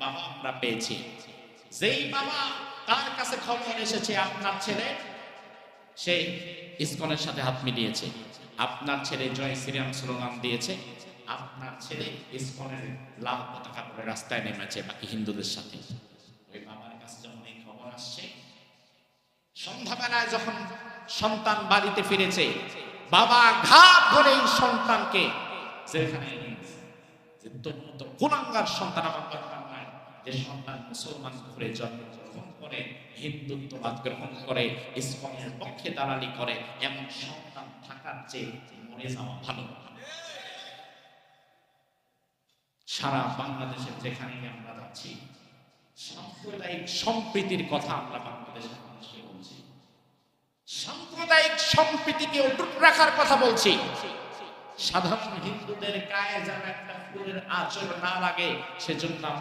বাবা আমরা পেয়েছি। যেই বাবা তার কাছে খবর এসেছে আপনার ছেলে সে ইসকনের সাথে হাত মিলিয়েছে, আপনার ছেলে জয় শ্রীরাম স্লোগান দিয়েছে, আপনার ছেলে ইসকনের লাল পতাকা পরে রাস্তায় নেমেছে বাকি হিন্দুদের সাথে, ওই বাবার কাছে যখন এই খবর আসছে, সন্ধ্যাবেলায় যখন সন্তান বাড়িতে ফিরেছে, বাবা ঘাট ধরে এই সন্তানকে যেখানে কুলাঙ্গার সন্তান আমার দরকার নাই, যে সন্তান মুসলমান ঘরে জন্মগ্রহণ করে, হিন্দুত্ববাদ গ্রহণ করে, ইসলামের পক্ষে দালালি করে, এমন সন্তান থাকার চেয়ে মরে যাওয়া ভালো। সারা বাংলাদেশের যেখানে আমরা যাচ্ছি সাম্প্রদায়িক সম্প্রীতির কথা আমরা বাংলাদেশের মানুষকে বলছি, সাম্প্রদায়িক সম্প্রীতিকে অটুট রাখার কথা বলছি। সাধারণ হিন্দুদের গায়ে যেন একটা ফুলের আঁচড় না লাগে সেজন্য আমরা